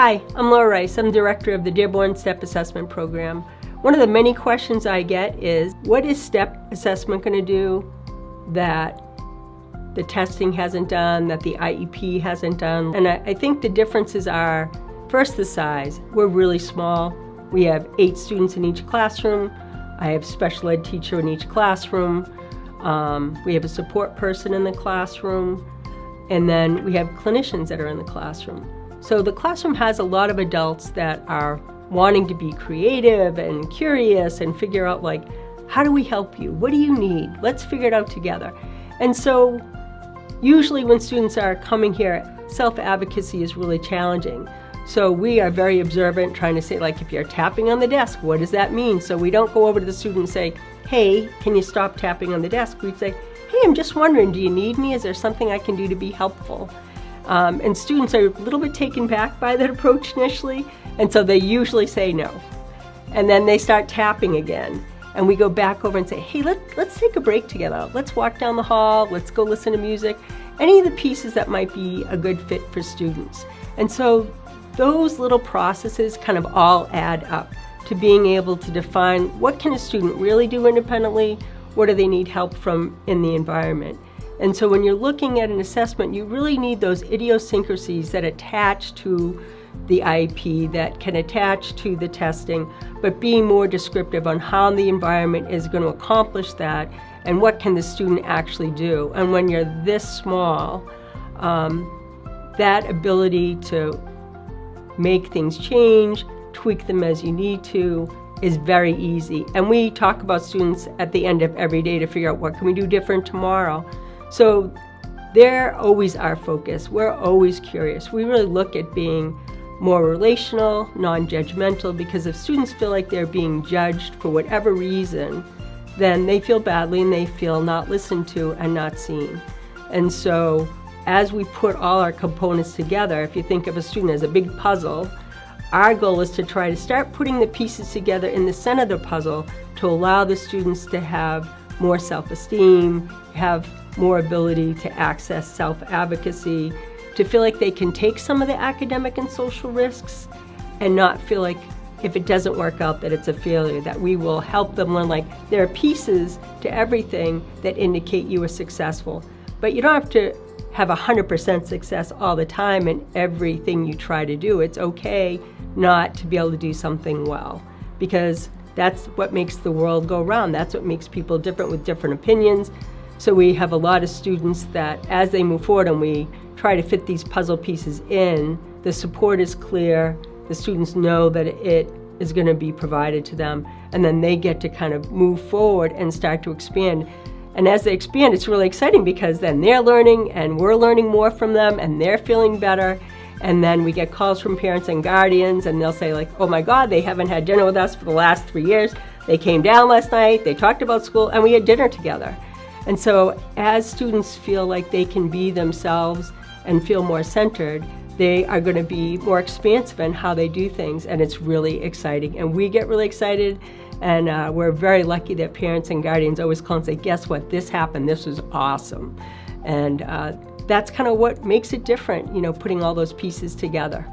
Hi, I'm Laura Rice. I'm Director of the Dearborn STEP Assessment Program. One of the many questions I get is, what is STEP assessment going to do that the testing hasn't done, that the IEP hasn't done? And I think the differences are, first, the size. We're really small. We have 8 students in each classroom. I have a special ed teacher in each classroom. We have a support person in the classroom. And then we have clinicians that are in the classroom. So the classroom has a lot of adults that are wanting to be creative and curious and figure out, like, how do we help you? What do you need? Let's figure it out together. And so usually when students are coming here, self-advocacy is really challenging. So we are very observant, trying to say, like, if you're tapping on the desk, what does that mean? So we don't go over to the student and say, hey, can you stop tapping on the desk? We say, hey, I'm just wondering, do you need me? Is there something I can do to be helpful? And students are a little bit taken back by that approach initially, and so they usually say no. And then they start tapping again, and we go back over and say, hey, let's take a break together. Let's walk down the hall, let's go listen to music, any of the pieces that might be a good fit for students. And so those little processes kind of all add up to being able to define, what can a student really do independently? What do they need help from in the environment? And so when you're looking at an assessment, you really need those idiosyncrasies that attach to the IEP, that can attach to the testing, but being more descriptive on how the environment is going to accomplish that and what can the student actually do. And when you're this small, that ability to make things change, tweak them as you need to, is very easy. And we talk about students at the end of every day to figure out, what can we do different tomorrow? So they're always our focus. We're always curious. We really look at being more relational, non-judgmental, because if students feel like they're being judged for whatever reason, then they feel badly and they feel not listened to and not seen. And so as we put all our components together, if you think of a student as a big puzzle, our goal is to try to start putting the pieces together in the center of the puzzle to allow the students to have more self-esteem, have more ability to access self-advocacy, to feel like they can take some of the academic and social risks and not feel like if it doesn't work out that it's a failure, that we will help them learn, like, there are pieces to everything that indicate you were successful. But you don't have to have 100% success all the time in everything you try to do. It's okay not to be able to do something well, because that's what makes the world go round. That's what makes people different with different opinions. So we have a lot of students that, as they move forward and we try to fit these puzzle pieces in, the support is clear, the students know that it is going to be provided to them, and then they get to kind of move forward and start to expand. And as they expand, it's really exciting, because then they're learning and we're learning more from them and they're feeling better. And then we get calls from parents and guardians, and they'll say, like, oh my God, they haven't had dinner with us for the last 3 years. They came down last night, they talked about school, and we had dinner together. And so as students feel like they can be themselves and feel more centered, they are going to be more expansive in how they do things, and it's really exciting. And we get really excited, and we're very lucky that parents and guardians always call and say, guess what, this happened, this was awesome. And that's kind of what makes it different, putting all those pieces together.